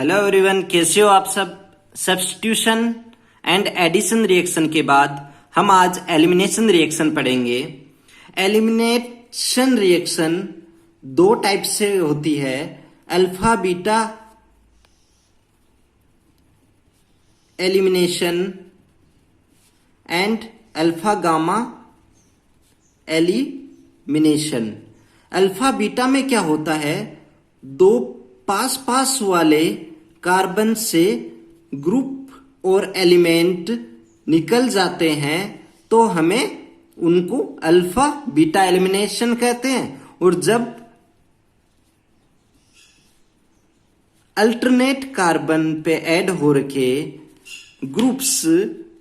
Hello everyone, कैसे हो आप सब। सब्स्टिट्यूशन एंड एडिशन रिएक्शन के बाद हम आज एलिमिनेशन रिएक्शन पढ़ेंगे। एलिमिनेशन रिएक्शन दो टाइप से होती है, alpha beta elimination and alpha gamma elimination. Alpha beta में क्या होता है, दो पास पास वाले कार्बन से ग्रुप और एलिमेंट निकल जाते हैं तो हमें उनको अल्फा बीटा एलिमिनेशन कहते हैं। और जब अल्टरनेट कार्बन पे ऐड हो रखे ग्रुप्स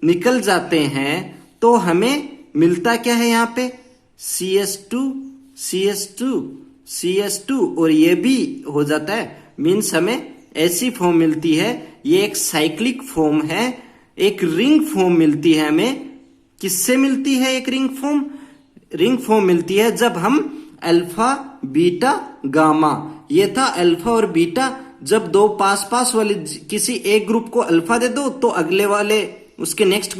निकल जाते हैं तो हमें मिलता क्या है, यहाँ पे CS2 CS2 CS2 और ये भी हो जाता है, मीन्स हमें ऐसी फॉर्म मिलती है। ये एक साइक्लिक फॉर्म है, एक रिंग फॉर्म मिलती है हमें। किससे मिलती है एक रिंग फॉर्म मिलती है जब हम अल्फा बीटा गामा, ये था अल्फा और बीटा। जब दो पास पास वाले किसी एक ग्रुप को अल्फा दे दो तो अगले वाले उसके नेक्स्ट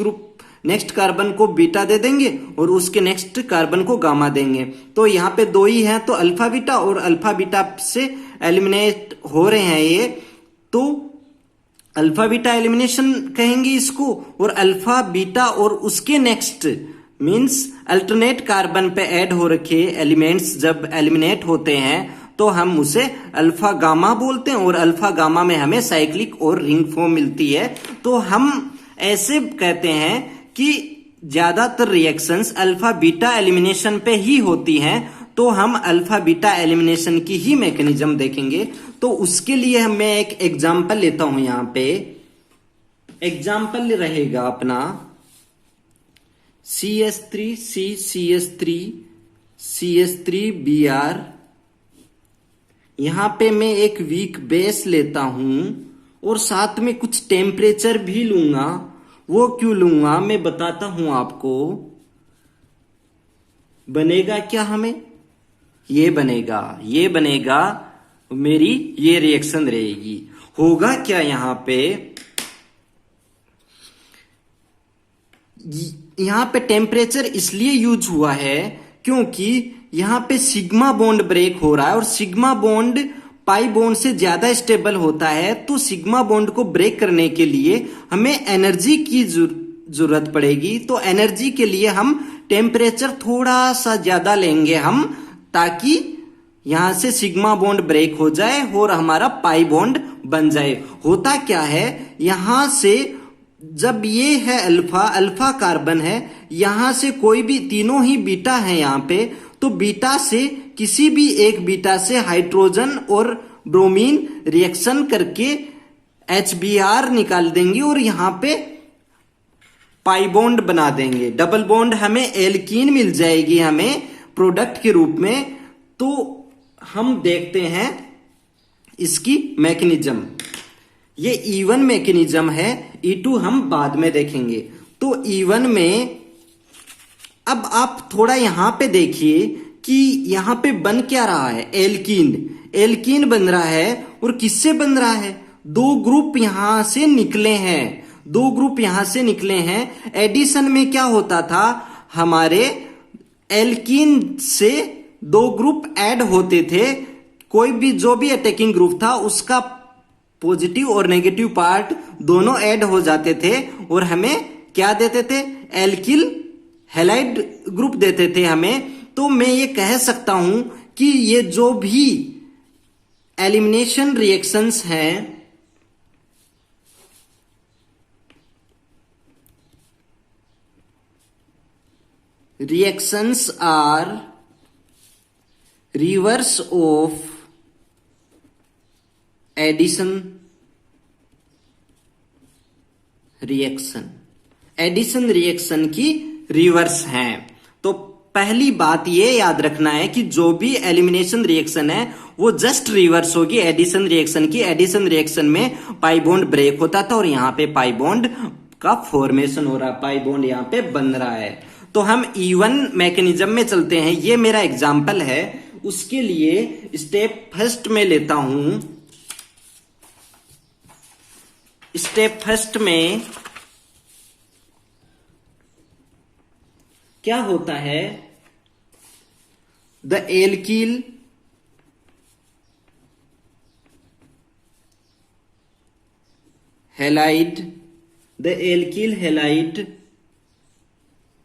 कार्बन को बीटा दे देंगे और उसके नेक्स्ट कार्बन को गामा देंगे। तो यहाँ पे दो ही हैं तो अल्फा बीटा, और अल्फा बीटा से एलिमिनेट हो रहे हैं ये, तो अल्फा बीटा एलिमिनेशन कहेंगे इसको। और अल्फा बीटा और उसके नेक्स्ट मींस अल्टरनेट कार्बन पे ऐड हो रखे एलिमेंट्स जब एलिमिनेट होते हैं तो हम उसे अल्फा गामा बोलते हैं। और अल्फा गामा में हमें साइक्लिक और रिंग फॉर्म मिलती है। तो हम ऐसे कहते हैं कि ज्यादातर रिएक्शंस अल्फा बीटा एलिमिनेशन पे ही होती हैं, तो हम अल्फा बीटा एलिमिनेशन की ही मैकेनिज्म देखेंगे। तो उसके लिए मैं एक एग्जांपल लेता हूं। यहां पे एग्जांपल रहेगा अपना CS3C CS3 CS3Br। यहां पे मैं एक वीक बेस लेता हूं और साथ में कुछ टेम्परेचर भी लूंगा। वो क्यों लूंगा मैं बताता हूं आपको। बनेगा क्या हमें, ये बनेगा मेरी ये रिएक्शन रहेगी। होगा क्या यहां पे, यहां पे टेम्परेचर इसलिए यूज हुआ है क्योंकि यहां पे सिग्मा बॉन्ड ब्रेक हो रहा है और सिग्मा बॉन्ड पाई बॉन्ड से ज्यादा स्टेबल होता है। तो सिग्मा बॉन्ड को ब्रेक करने के लिए हमें एनर्जी की जरूरत पड़ेगी। तो एनर्जी के लिए हम टेम्परेचर थोड़ा सा ज्यादा लेंगे हम, ताकि यहां से सिग्मा बॉन्ड ब्रेक हो जाए और हमारा पाई बॉन्ड बन जाए। होता क्या है, यहां से जब ये है अल्फा कार्बन है, यहां से कोई भी तीनों ही बीटा है यहां पे, तो बीटा से किसी भी एक बीटा से हाइड्रोजन और ब्रोमीन रिएक्शन करके HBr निकाल देंगे और यहां पे पाई बॉन्ड बना देंगे। डबल बॉन्ड हमें एल्कीन मिल जाएगी हमें प्रोडक्ट के रूप में। तो हम देखते हैं इसकी मैकेनिज्म। ये E1 मैकेनिज्म है, E2 हम बाद में देखेंगे। तो E1 में अब आप थोड़ा यहां पे देखिए कि यहां पे बन क्या रहा है, एल्कीन बन रहा है। और किससे बन रहा है, दो ग्रुप यहां से निकले हैं। एडिशन में क्या होता था, हमारे एल्कीन से दो ग्रुप ऐड होते थे। कोई भी जो भी अटैकिंग ग्रुप था उसका पॉजिटिव और नेगेटिव पार्ट दोनों ऐड हो जाते थे और हमें क्या देते थे, एल्किल हैलाइड ग्रुप देते थे हमें। तो मैं ये कह सकता हूं कि ये जो भी एलिमिनेशन रिएक्शंस हैं, reactions are reverse of addition reaction की रिवर्स हैं। तो पहली बात ये याद रखना है कि जो भी एलिमिनेशन रिएक्शन है वो जस्ट रिवर्स होगी एडिशन रिएक्शन की। एडिशन रिएक्शन में पाई बॉन्ड ब्रेक होता था और यहां पे पाई बॉन्ड का फॉर्मेशन हो रहा है, पाई बॉन्ड यहां पे बन रहा है। तो हम E1 मैकेनिज्म में चलते हैं। ये मेरा एग्जाम्पल है, उसके लिए स्टेप फर्स्ट में लेता हूं स्टेप फर्स्ट में क्या होता है, the alkyl halide, the alkyl halide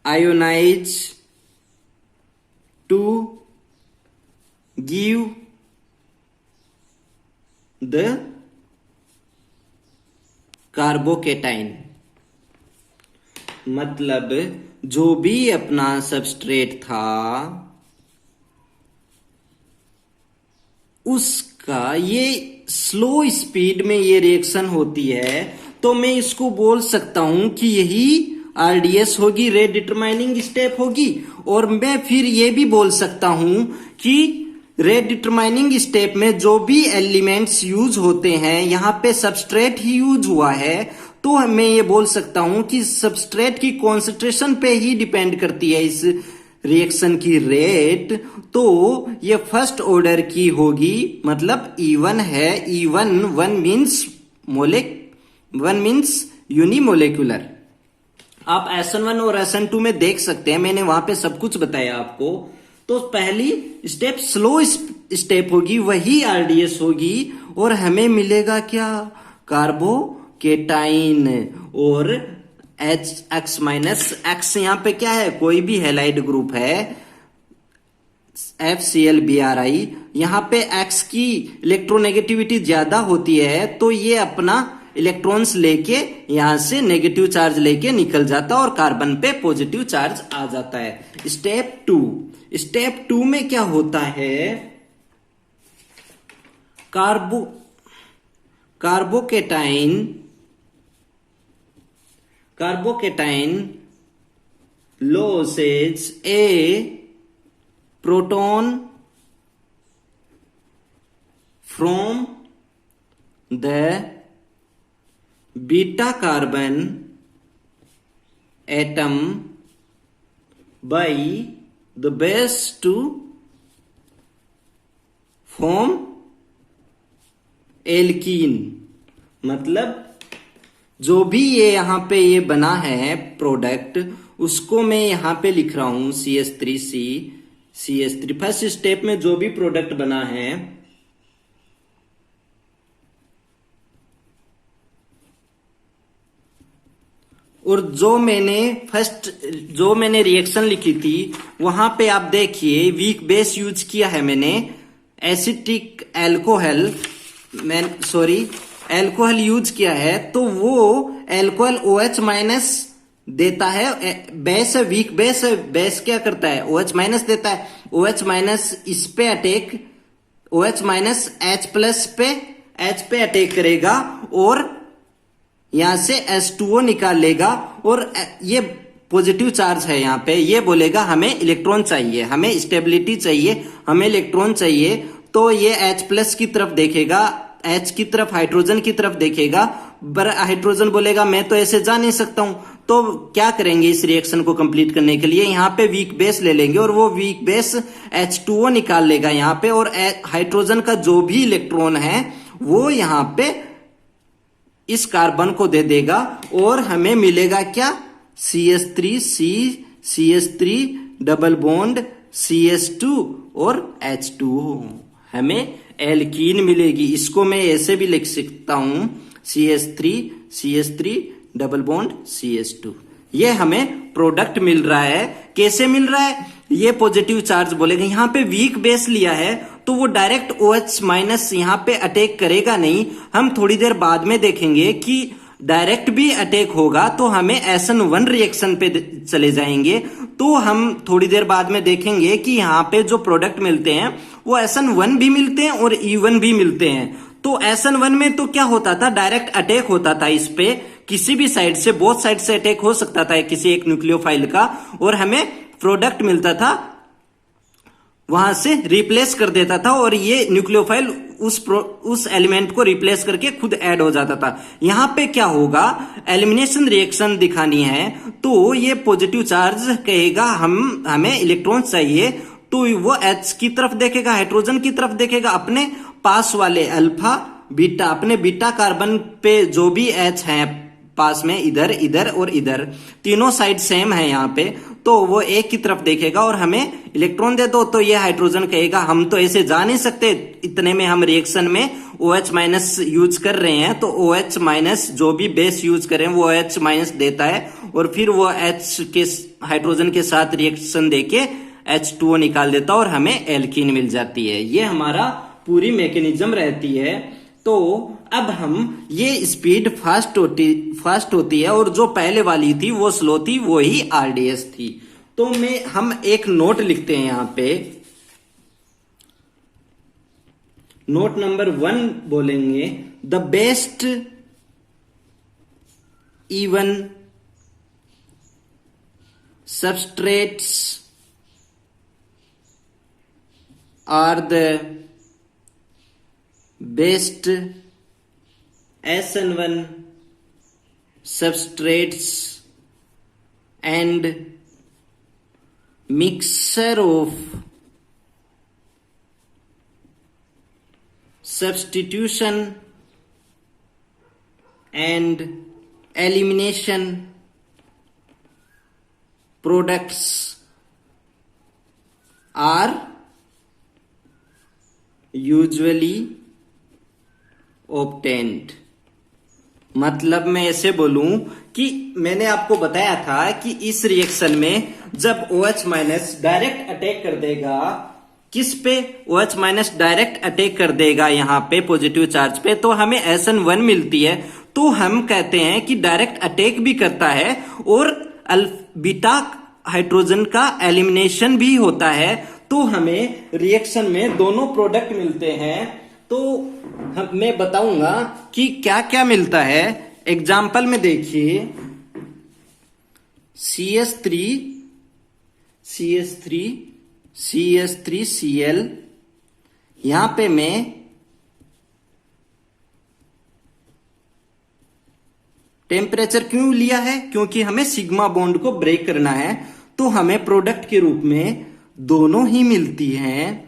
ionize to give the carbocation. मतलब जो भी अपना सबस्ट्रेट था उसका ये स्लो स्पीड में ये रिएक्शन होती है, तो मैं इसको बोल सकता हूं कि यही आरडीएस होगी, रेट डिटरमाइनिंग स्टेप होगी। और मैं फिर ये भी बोल सकता हूं कि रेट डिटरमाइनिंग स्टेप में जो भी एलिमेंट्स यूज होते हैं, यहां पे सबस्ट्रेट ही यूज हुआ है, तो मैं ये बोल सकता हूं कि सबस्ट्रेट की कॉन्सेंट्रेशन पे ही डिपेंड करती है इस रिएक्शन की रेट। तो ये फर्स्ट ऑर्डर की होगी, मतलब E1 है। E1 one means यूनिमोलेक्युलर। आप SN1 और SN2 में देख सकते हैं, मैंने वहां पे सब कुछ बताया आपको। तो पहली स्टेप स्लो स्टेप होगी, वही आरडीएस होगी, और हमें मिलेगा क्या, कार्बोकेटाइन। और X माइनस एक्स यहां पे क्या है, कोई भी हैलाइड ग्रुप है, FClBrI, यहां पे X की इलेक्ट्रोनेगेटिविटी ज्यादा होती है, तो ये अपना इलेक्ट्रॉन्स लेके यहां से नेगेटिव चार्ज लेके निकल जाता है और कार्बन पे पॉजिटिव चार्ज आ जाता है। स्टेप टू में क्या होता है, carbocation loses a proton from the beta carbon atom by the base to form alkene. मतलब जो भी ये यहां पे ये बना है प्रोडक्ट, उसको मैं यहां पे लिख रहा हूं CH3 फर्स्ट स्टेप में जो भी प्रोडक्ट बना है, और जो मैंने रिएक्शन लिखी थी वहां पे आप देखिए वीक बेस यूज किया है मैंने, एसिटिक एल्कोहल यूज किया है, तो वो एल्कोहल OH माइनस देता है। बेस है, वीक बेस है, बेस क्या करता है, OH माइनस देता है। OH माइनस इस पे attack, OH minus H plus पे H पे अटैक करेगा और यहां से H2O निकाल लेगा, और ये पॉजिटिव चार्ज है यहां पे, ये बोलेगा हमें इलेक्ट्रॉन चाहिए, हमें स्टेबिलिटी चाहिए, हमें इलेक्ट्रॉन चाहिए। तो ये H प्लस की तरफ देखेगा, H की तरफ, हाइड्रोजन की तरफ देखेगा, पर हाइड्रोजन बोलेगा मैं तो ऐसे जा नहीं सकता हूं। तो क्या करेंगे इस रिएक्शन को कंप्लीट करने के लिए, यहां पे वीक बेस ले लेंगे और वो वीक बेस H2O निकाल लेगा यहां पे, और हाइड्रोजन का जो भी इलेक्ट्रॉन है वो यहां पे इस कार्बन को दे देगा, और हमें मिलेगा क्या, CH3 डबल बॉन्ड CH2 और H2O, हमें एल्कीन मिलेगी। इसको मैं ऐसे भी लिख सकता हूं, CH3 डबल बॉन्ड CH2। ये हमें प्रोडक्ट मिल रहा है। कैसे मिल रहा है, ये पॉजिटिव चार्ज बोलेगा, यहां पे वीक बेस लिया है तो वो डायरेक्ट OH माइनस यहां पे अटैक करेगा नहीं। हम थोड़ी देर बाद में देखेंगे कि डायरेक्ट भी अटैक होगा तो हमें SN1 रिएक्शन पे चले जाएंगे। तो हम थोड़ी देर बाद में देखेंगे कि यहां पे जो प्रोडक्ट मिलते हैं वो SN1 भी मिलते हैं और E1 भी मिलते हैं। तो SN1 में तो क्या होता था, डायरेक्ट अटैक होता था इस पे, किसी भी साइड से, बोथ साइड से अटैक हो सकता था किसी एक न्यूक्लियोफाइल का, और हमें प्रोडक्ट मिलता था, वहां से रिप्लेस कर देता था, और ये न्यूक्लियोफाइल उस एलिमेंट को रिप्लेस करके खुद ऐड हो जाता था। यहां पे क्या होगा, एलिमिनेशन रिएक्शन दिखानी है, तो ये पॉजिटिव चार्ज कहेगा हमें इलेक्ट्रॉन चाहिए, तो वो H की तरफ देखेगा, हाइड्रोजन की तरफ देखेगा, अपने पास वाले अल्फा बीटा, अपने बीटा कार्बन पे जो भी H है पास में, इधर इधर और इधर तीनों साइड सेम है यहाँ पे, तो वो एक की तरफ देखेगा और हमें इलेक्ट्रॉन दे दो, तो ये हाइड्रोजन कहेगा हम तो ऐसे जा नहीं सकते, इतने में हम रिएक्शन में OH माइनस यूज कर रहे हैं, तो OH माइनस जो भी बेस यूज करें वो OH माइनस देता है और फिर वो H के हाइड्रोजन के साथ रिएक्शन देके H2O निकाल देता है और हमें एल्कीन मिल जाती है। ये हमारा पूरी मैकेनिज्म रहती है। तो अब हम ये स्पीड फास्ट होती है और जो पहले वाली थी वो स्लो थी, वो ही RDS थी। तो हम एक नोट लिखते हैं यहां पे, नोट नंबर 1 बोलेंगे, the best even substrates are the best SN1 substrates and mixture of substitution and elimination products are usually obtained। मतलब मैं ऐसे बोलूं कि मैंने आपको बताया था कि इस रिएक्शन में जब OH माइनस डायरेक्ट अटैक कर देगा, किस पे? OH माइनस डायरेक्ट अटैक कर देगा यहाँ पे पॉजिटिव चार्ज पे, तो हमें SN1 मिलती है। तो हम कहते हैं कि डायरेक्ट अटैक भी करता है और बीटा हाइड्रोजन का एलिमिनेशन भी होता है, तो हमें रिएक्शन में दोनों प्रोडक्ट मिलते हैं। तो मैं बताऊंगा कि क्या क्या मिलता है। एग्जाम्पल में देखिए, CH3Cl, यहां पे मैं टेम्परेचर क्यों लिया है? क्योंकि हमें सिग्मा बॉन्ड को ब्रेक करना है, तो हमें प्रोडक्ट के रूप में दोनों ही मिलती हैं।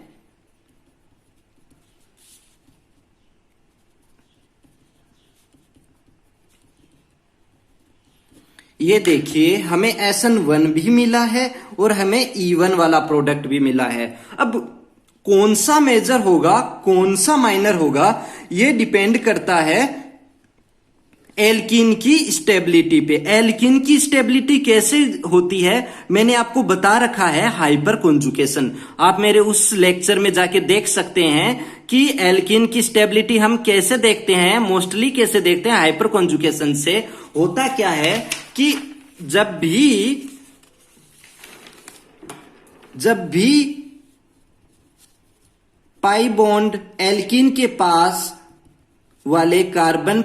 ये देखिए, हमें SN1 भी मिला है और हमें E1 वाला प्रोडक्ट भी मिला है। अब कौन सा मेजर होगा, कौन सा माइनर होगा, ये डिपेंड करता है एल्कीन की स्टेबिलिटी पे। एल्कीन की स्टेबिलिटी कैसे होती है मैंने आपको बता रखा है, हाइपर कॉन्जुगेशन। आप मेरे उस लेक्चर में जाके देख सकते हैं कि एल्कीन की स्टेबिलिटी हम कैसे देखते हैं, मोस्टली कैसे देखते हैं, हाइपर कॉन्जुगेशन से। होता क्या है कि जब भी पाई बॉन्ड एल्कीन के पास वाले कार्बन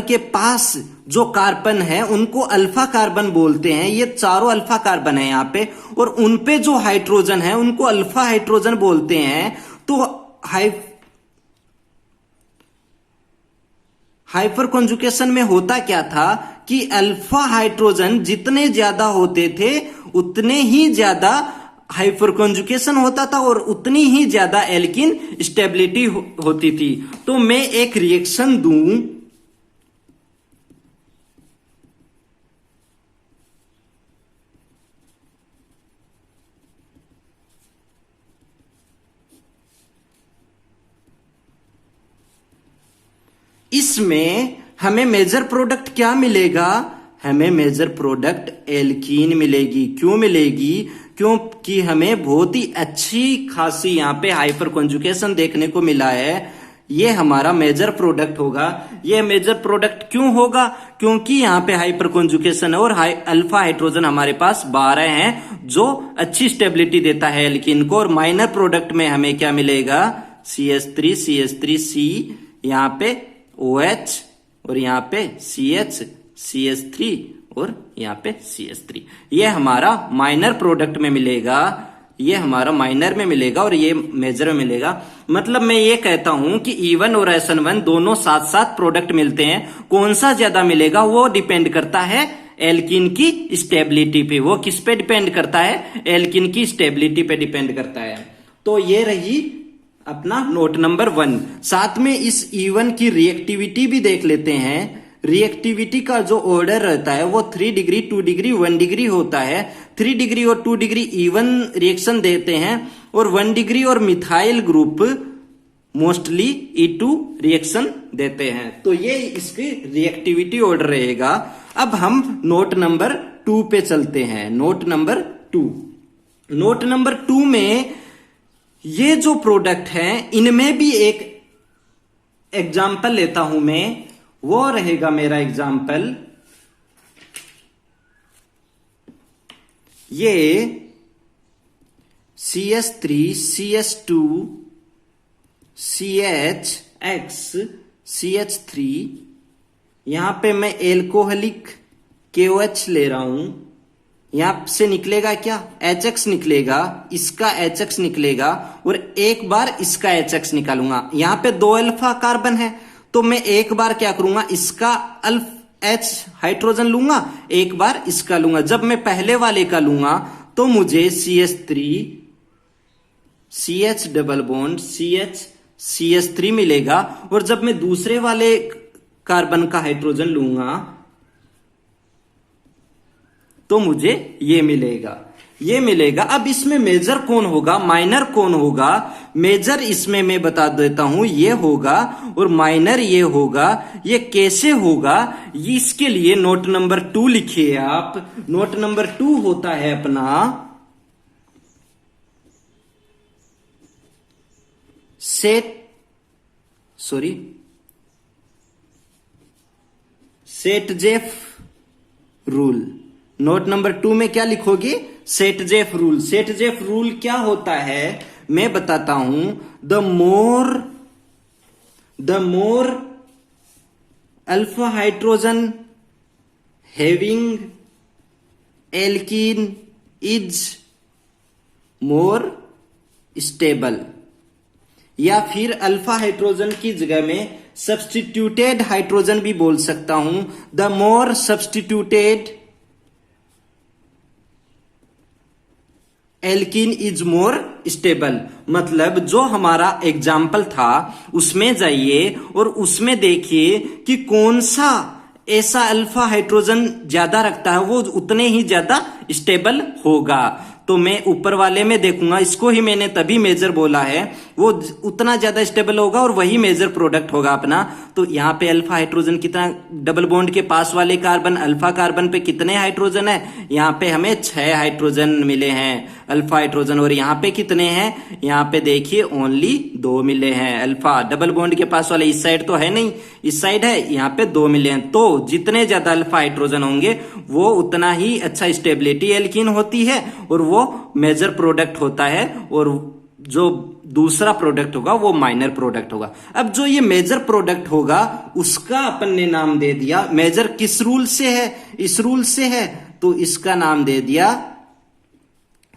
के पास जो कार्बन है उनको अल्फा कार्बन बोलते हैं। ये चारों अल्फा कार्बन है यहाँ पे, और उनपे जो हाइड्रोजन है उनको अल्फा हाइड्रोजन बोलते हैं। तो हाइपर कॉन्जुगेशन में होता क्या था कि अल्फा हाइड्रोजन जितने ज्यादा होते थे उतने ही ज्यादा हाइपर कॉन्जुगेशन होता था और उतनी ही ज्यादा एल्कीन स्टेबिलिटी होती थी। तो मैं एक रिएक्शन दूं, इसमें हमें मेजर प्रोडक्ट क्या मिलेगा? हमें मेजर प्रोडक्ट एल्कीन मिलेगी। क्यों मिलेगी? क्योंकि हमें बहुत ही अच्छी खासी यहाँ पे हाइपर कॉन्जुगेशन देखने को मिला है। ये हमारा मेजर प्रोडक्ट होगा। ये मेजर प्रोडक्ट क्यों होगा? क्योंकि यहाँ पे हाइपर कॉन्जुगेशन है और अल्फा हाइड्रोजन हमारे पास 12 हैं, जो अच्छी स्टेबिलिटी देता है एल्कीन को। और माइनर प्रोडक्ट में हमें क्या मिलेगा? CH3C, यहाँ पे OH और यहाँ पे CH3 और यहाँ पे CH3। ये हमारा माइनर प्रोडक्ट में मिलेगा, ये हमारा माइनर में मिलेगा और ये मेजर में मिलेगा। मतलब मैं ये कहता हूं कि E1 और SN1 दोनों साथ साथ प्रोडक्ट मिलते हैं। कौन सा ज्यादा मिलेगा वो डिपेंड करता है एल्कीन की स्टेबिलिटी पे। वो किस पे डिपेंड करता है? एल्कीन की स्टेबिलिटी पे डिपेंड करता है। तो ये रही अपना नोट नंबर 1। साथ में इस E1 की रिएक्टिविटी भी देख लेते हैं। रिएक्टिविटी का जो ऑर्डर रहता है वो 3 डिग्री, 2 डिग्री, 1 डिग्री होता है। 3 डिग्री और 2 डिग्री E1 रिएक्शन देते हैं और 1 डिग्री और methyl group mostly E2 reaction देते हैं। तो ये इसकी रिएक्टिविटी ऑर्डर रहेगा। अब हम नोट नंबर 2 पे चलते हैं। नोट नंबर 2, नोट नंबर 2 में ये जो प्रोडक्ट है इनमें भी एक एग्जाम्पल लेता हूं मैं, वो रहेगा मेरा एग्जाम्पल ये CH3 CH2 CHX CH3, यहां पे मैं एल्कोहलिक KOH ले रहा हूं। यहां से निकलेगा क्या, HX निकलेगा, इसका HX निकलेगा और एक बार इसका HX निकालूंगा। यहां पे 2 अल्फा कार्बन है तो मैं एक बार क्या करूंगा, इसका H हाइड्रोजन लूंगा, एक बार इसका लूंगा। जब मैं पहले वाले का लूंगा तो मुझे CH3 CH double bond CH3 मिलेगा और जब मैं दूसरे वाले कार्बन का हाइड्रोजन लूंगा तो मुझे ये मिलेगा। अब इसमें मेजर कौन होगा, माइनर कौन होगा? मेजर इसमें मैं बता देता हूं, ये होगा और माइनर ये होगा। ये कैसे होगा, इसके लिए नोट नंबर 2 लिखिए आप। नोट नंबर 2 होता है अपना सेट-जेफ रूल। नोट नंबर 2 में क्या लिखोगे, सेट-जेफ रूल। सेट-जेफ रूल क्या होता है मैं बताता हूं। The more alpha hydrogen having alkene is more stable, या फिर अल्फा हाइड्रोजन की जगह में सब्स्टिट्यूटेड हाइड्रोजन भी बोल सकता हूं। The more substituted alkene is more stable. मतलब जो हमारा एग्जाम्पल था उसमें जाइए और उसमें देखिए कि कौन सा ऐसा अल्फा हाइड्रोजन ज्यादा रखता है, वो उतने ही ज्यादा स्टेबल होगा। तो मैं ऊपर वाले में देखूंगा, इसको ही मैंने तभी मेजर बोला है, वो उतना ज्यादा स्टेबल होगा और वही मेजर प्रोडक्ट होगा अपना। तो यहाँ पे अल्फा हाइड्रोजन कितना, डबल बॉन्ड के पास वाले कार्बन अल्फा कार्बन पे कितने हाइड्रोजन है, यहाँ पे हमें 6 हाइड्रोजन मिले हैं अल्फा हाइड्रोजन। और यहाँ पे कितने हैं, यहाँ पे देखिए ओनली 2 मिले हैं अल्फा। डबल बॉन्ड के पास वाले इस साइड तो है नहीं, इस साइड है, यहाँ पे 2 मिले हैं। तो जितने ज्यादा अल्फा हाइड्रोजन होंगे वो उतना ही अच्छा स्टेबिलिटी एल्कीन होती है और वो मेजर प्रोडक्ट होता है, और जो दूसरा प्रोडक्ट होगा वो माइनर प्रोडक्ट होगा। अब जो ये मेजर प्रोडक्ट होगा उसका अपन ने नाम दे दिया, मेजर किस रूल से है, इस रूल से है, तो इसका नाम दे दिया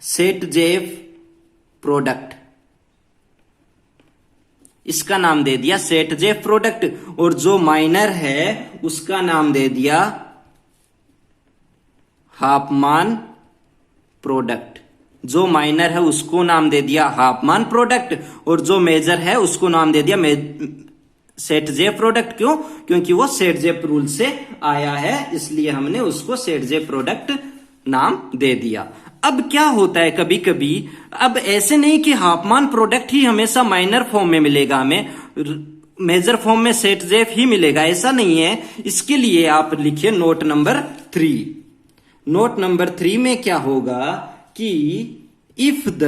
सेट-जेफ प्रोडक्ट। इसका नाम दे दिया सेट-जेफ प्रोडक्ट। और जो माइनर है उसका नाम दे दिया हाफमान प्रोडक्ट। जो माइनर है उसको नाम दे दिया हाफमान प्रोडक्ट और जो मेजर है उसको नाम दे दिया सेट-जेफ प्रोडक्ट। क्यों? क्योंकि वो सेट-जेफ रूल से आया है, इसलिए हमने उसको सेट-जेफ प्रोडक्ट नाम दे दिया। अब क्या होता है कभी कभी, अब ऐसे नहीं कि हाफमान प्रोडक्ट ही हमेशा माइनर फॉर्म में मिलेगा, हमें मेजर फॉर्म में सेट-जेफ ही मिलेगा, ऐसा नहीं है। इसके लिए आप लिखिए नोट नंबर 3। नोट नंबर 3 में क्या होगा कि if the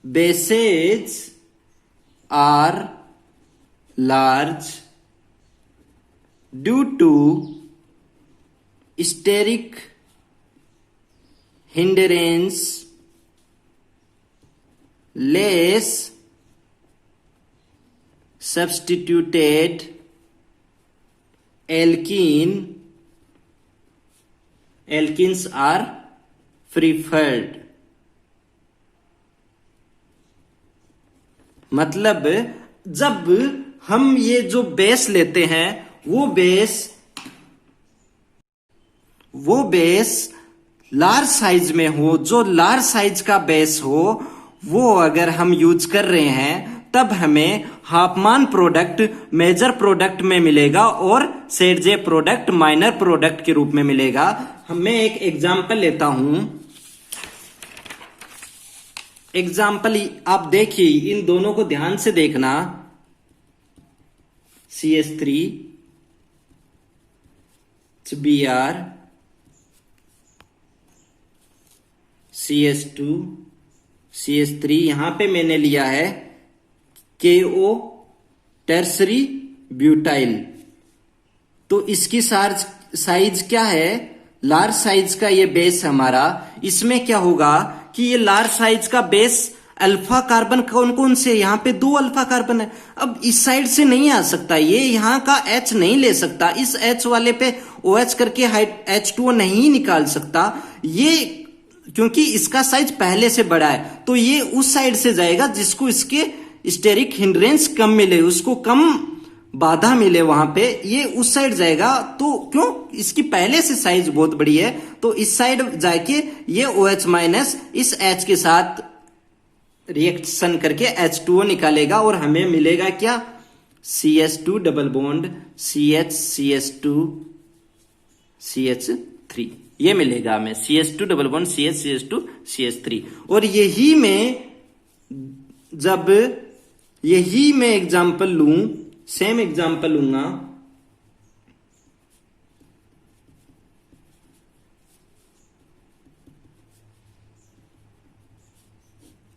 bases are large due to steric hindrance less substituted alkenes are preferred। मतलब जब हम ये जो बेस लेते हैं वो बेस लार्ज साइज में हो, जो लार्ज साइज का बेस हो, वो अगर हम यूज कर रहे हैं तब हमें हाफमान प्रोडक्ट मेजर प्रोडक्ट में मिलेगा और सेट प्रोडक्ट माइनर प्रोडक्ट के रूप में मिलेगा। मैं एक एग्जांपल लेता हूं। एग्जाम्पल आप देखिए, इन दोनों को ध्यान से देखना। CH3 Br CH2 CH3, यहां पे मैंने लिया है KO टर्सरी ब्यूटाइल। तो इसकी साइज क्या है? लार्ज साइज का ये बेस हमारा। इसमें क्या होगा कि ये लार्ज साइज का बेस अल्फा कार्बन कौन कौन से? यहाँ पे 2 अल्फा कार्बन है। अब इस साइड से नहीं आ सकता, ये यहाँ का H नहीं ले सकता, इस H वाले पे OH करके H2O नहीं निकाल सकता ये, क्योंकि इसका साइज पहले से बड़ा है। तो ये उस साइड से जाएगा जिसको इसके स्टेरिक हिंड्रेंस कम मिले, उसको कम बाधा मिले, वहां पे ये उस साइड जाएगा। तो क्यों? इसकी पहले से साइज बहुत बड़ी है, तो इस साइड जाके ये OH माइनस इस H के साथ रिएक्शन करके H2O निकालेगा और हमें मिलेगा क्या? CH2 double bond CH CH2 CH3, ये मिलेगा हमें CH2 double bond CH CH2 CH3। और यही मैं एग्जांपल लूं, सेम एग्जांपल लूंगा।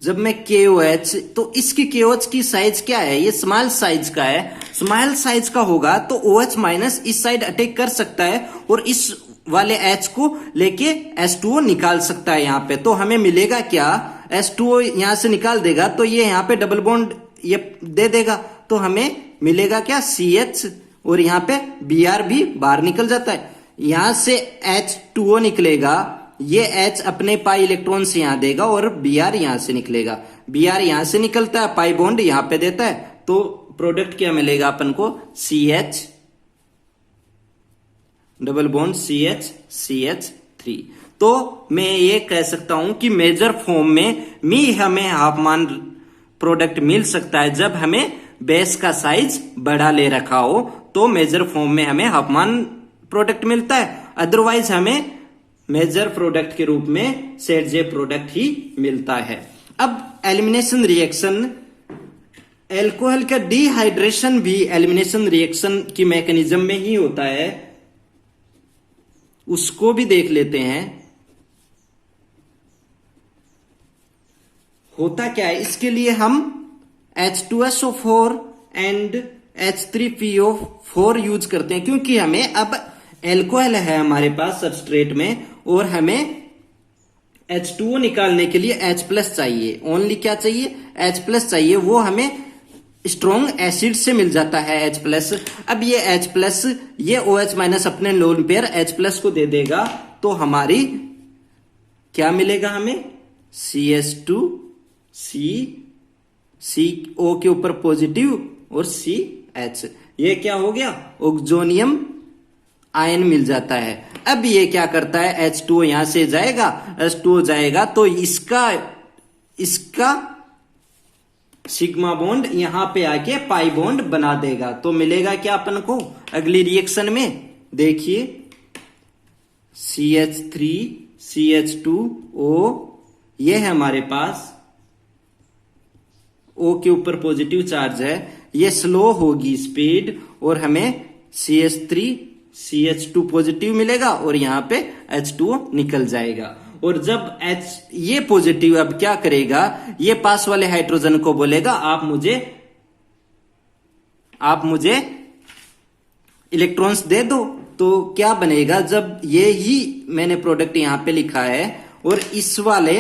जब मैं KOH, तो इसकी KOH की साइज क्या है? ये स्मॉल साइज का है। स्मॉल साइज का होगा तो OH माइनस इस साइड अटैक कर सकता है और इस वाले H को लेके H2O निकाल सकता है यहाँ पे। तो हमें मिलेगा क्या? H2O यहां से निकाल देगा तो ये यहाँ पे डबल बॉन्ड ये दे देगा, तो हमें मिलेगा क्या? CH, और यहाँ पे Br भी बाहर निकल जाता है। यहां से H2O निकलेगा, ये H अपने पाई इलेक्ट्रॉन से यहां देगा और Br यहां से निकलेगा। Br यहां से निकलता है, पाई बॉन्ड यहां पे देता है, तो प्रोडक्ट क्या मिलेगा अपन को? CH double bond CH CH3। तो मैं ये कह सकता हूं कि मेजर फॉर्म में हमें हाफमान प्रोडक्ट मिल सकता है जब हमें बेस का साइज बड़ा ले रखा हो, तो मेजर फॉर्म में हमें हाफमान प्रोडक्ट मिलता है। अदरवाइज हमें मेजर प्रोडक्ट के रूप में सेट जे प्रोडक्ट ही मिलता है। अब एलिमिनेशन रिएक्शन, एल्कोहल का डिहाइड्रेशन भी एलिमिनेशन रिएक्शन की मैकेनिज्म में ही होता है, उसको भी देख लेते हैं। होता क्या है? इसके लिए हम H2SO4 एंड H3PO4 यूज करते हैं, क्योंकि हमें अब एल्कोहल है हमारे पास सबस्ट्रेट में और हमें H2O निकालने के लिए H प्लस चाहिए। ओनली क्या चाहिए? H प्लस चाहिए। वो हमें स्ट्रॉन्ग एसिड से मिल जाता है H प्लस। अब ये H प्लस, ये OH माइनस अपने लोन पेयर H प्लस को दे देगा, तो हमारी क्या मिलेगा हमें? CH2 CO के ऊपर पॉजिटिव और CH, ये क्या हो गया? ऑक्सोनियम आयन मिल जाता है। अब ये क्या करता है? H2O यहां से जाएगा, H2O जाएगा तो इसका सिग्मा बॉन्ड यहां पे आके पाई बॉन्ड बना देगा। तो मिलेगा क्या अपन को अगली रिएक्शन में? देखिए CH3 CH2O, ये है हमारे पास O के ऊपर पॉजिटिव चार्ज है, ये स्लो होगी स्पीड और हमें CH3 CH2 पॉजिटिव मिलेगा और यहां पे H2O निकल जाएगा। और जब ये पॉजिटिव अब क्या करेगा? ये पास वाले हाइड्रोजन को बोलेगा आप मुझे इलेक्ट्रॉन्स दे दो। तो क्या बनेगा? जब ये ही मैंने प्रोडक्ट यहां पे लिखा है और इस वाले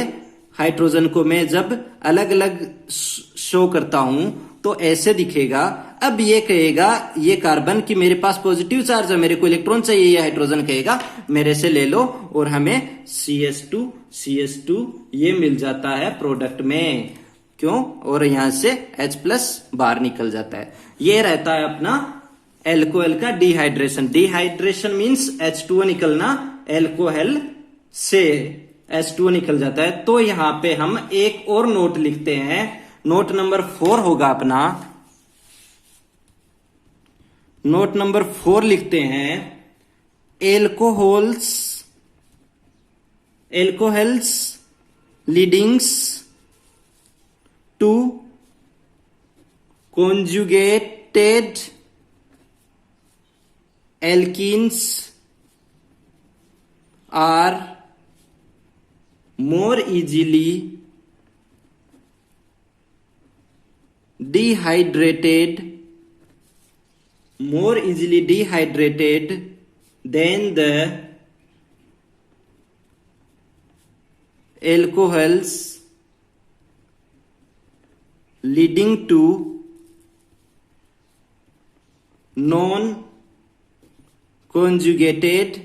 हाइड्रोजन को मैं जब अलग अलग शो करता हूं तो ऐसे दिखेगा। अब ये कहेगा ये कार्बन कि मेरे पास पॉजिटिव चार्ज है, मेरे को इलेक्ट्रॉन चाहिए, ये हाइड्रोजन कहेगा मेरे से ले लो और हमें CH2 ये मिल जाता है प्रोडक्ट में। क्यों? और यहां से H प्लस बाहर निकल जाता है। ये रहता है अपना एल्कोहल का डिहाइड्रेशन। डिहाइड्रेशन मीन्स H2O निकलना, एल्कोहल से H2O निकल जाता है। तो यहां पे हम एक और नोट लिखते हैं, नोट नंबर 4 होगा अपना। नोट नंबर 4 लिखते हैं, alcohols leadings to conjugated alkenes are more easily dehydrated than the alcohols leading to non conjugated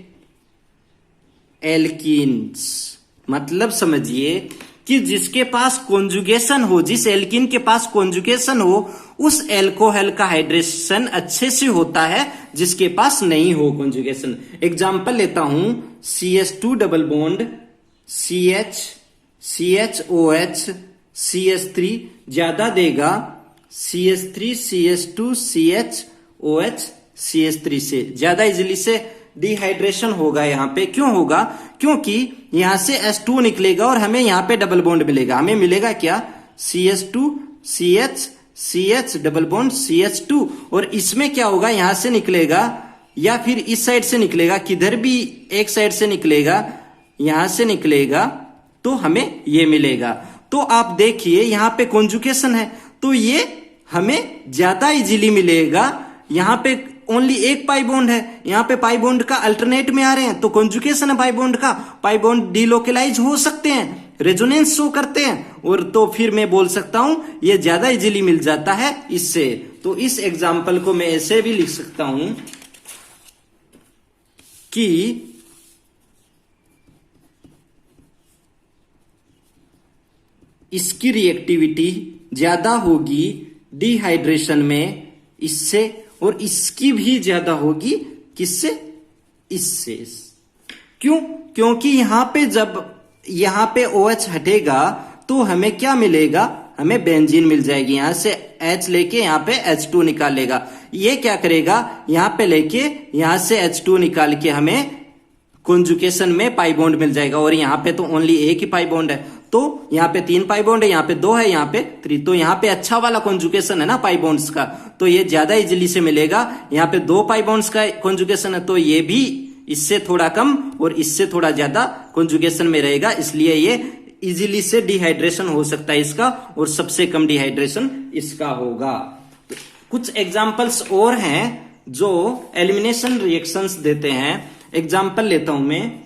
alkenes. मतलब समझिए कि जिसके पास कॉन्जुगेशन हो, जिस एल्कीन के पास कॉन्जुगेशन हो, उस एल्कोहल का हाइड्रेशन अच्छे से होता है जिसके पास नहीं हो कॉन्जुगेशन। एग्जांपल लेता हूं, CH2 double bond CHOH CH3 ज्यादा देगा CH3 CH2 CHOH CH3 से, ज्यादा इजिली से डिहाइड्रेशन होगा यहां पे। क्यों होगा? क्योंकि यहां से H2 निकलेगा और हमें यहां पे डबल बॉन्ड मिलेगा। हमें मिलेगा क्या? CH2 CH double bond CH2, और इसमें क्या होगा, यहां से निकलेगा या फिर इस साइड से निकलेगा, किधर भी एक साइड से निकलेगा, यहां से निकलेगा तो हमें ये मिलेगा। तो आप देखिए यहां पे कॉन्जुगेशन है तो ये हमें ज्यादा इजीली मिलेगा। यहां पे ओनली एक पाई बॉन्ड है, यहां पे पाई बॉन्ड का अल्टरनेट में आ रहे हैं तो कॉन्जुगेशन है पाई बॉन्ड का, पाई बॉन्ड डिलोकलाइज हो सकते हैं, रेजोनेंस शो करते हैं, और तो फिर मैं बोल सकता हूं ये ज्यादा इजीली मिल जाता है इससे। तो इस एग्जाम्पल को मैं ऐसे भी लिख सकता हूं कि इसकी रिएक्टिविटी ज्यादा होगी डिहाइड्रेशन में इससे, और इसकी भी ज्यादा होगी किससे? इससे। क्यों? क्योंकि यहां पे जब यहां पे OH हटेगा तो हमें क्या मिलेगा? हमें बेंजीन मिल जाएगी। यहां से H लेके यहां पे H2 निकालेगा। ये क्या करेगा? यहां पे लेके यहां से H2 निकाल के हमें कॉन्जुगेशन में पाई बॉन्ड मिल जाएगा, और यहां पे तो ओनली एक ही पाई बॉन्ड है, तो यहां पे 3 पाई बॉन्ड है, यहां पे 2 है, यहां पे 3, तो यहां पे अच्छा वाला कॉन्जुगेशन है ना पाई बॉन्ड्स का, तो ये ज्यादा इजीली से मिलेगा। यहां पे 2 पाई बॉन्ड्स का कॉन्जुगेशन है तो ये भी इससे थोड़ा कम और इससे थोड़ा ज्यादा कॉन्जुगेशन में रहेगा, इसलिए ये इजीली से डिहाइड्रेशन हो सकता है इसका, और सबसे कम डिहाइड्रेशन इसका होगा। कुछ एग्जाम्पल्स और हैं जो एलिमिनेशन रिएक्शंस देते हैं। एग्जाम्पल लेता हूं मैं,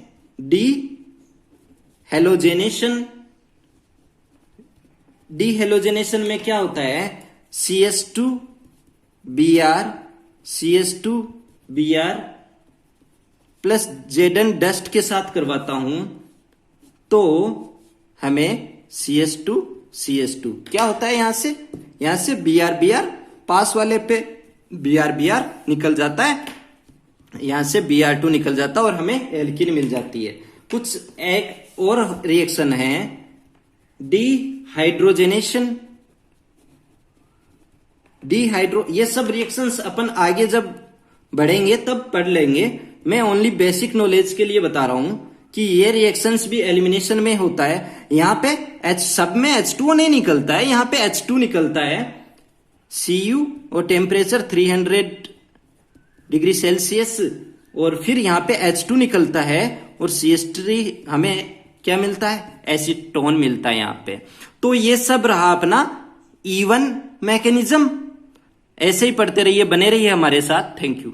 डिहेलोजेनेशन में क्या होता है? CH2Br प्लस Zn डस्ट के साथ करवाता हूं तो हमें CH2 क्या होता है? यहां से Br पास वाले पे Br निकल जाता है, यहां से Br2 निकल जाता है और हमें एल्कीन मिल जाती है। कुछ एक और रिएक्शन है, डिहाइड्रोजनेशन, ये सब रिएक्शंस अपन आगे जब बढ़ेंगे तब पढ़ लेंगे। मैं ओनली बेसिक नॉलेज के लिए बता रहा हूं कि ये रिएक्शंस भी एलिमिनेशन में होता है। यहां पे सब में H2O नहीं निकलता है, यहां पे H2 निकलता है, Cu और टेम्परेचर 300 डिग्री सेल्सियस, और फिर यहां पे H2 निकलता है और CH3 हमें क्या मिलता है? एसीटोन मिलता है यहां पे। तो ये सब रहा अपना E1 मैकेनिज्म। ऐसे ही पढ़ते रहिए, बने रहिए हमारे साथ। Thank you.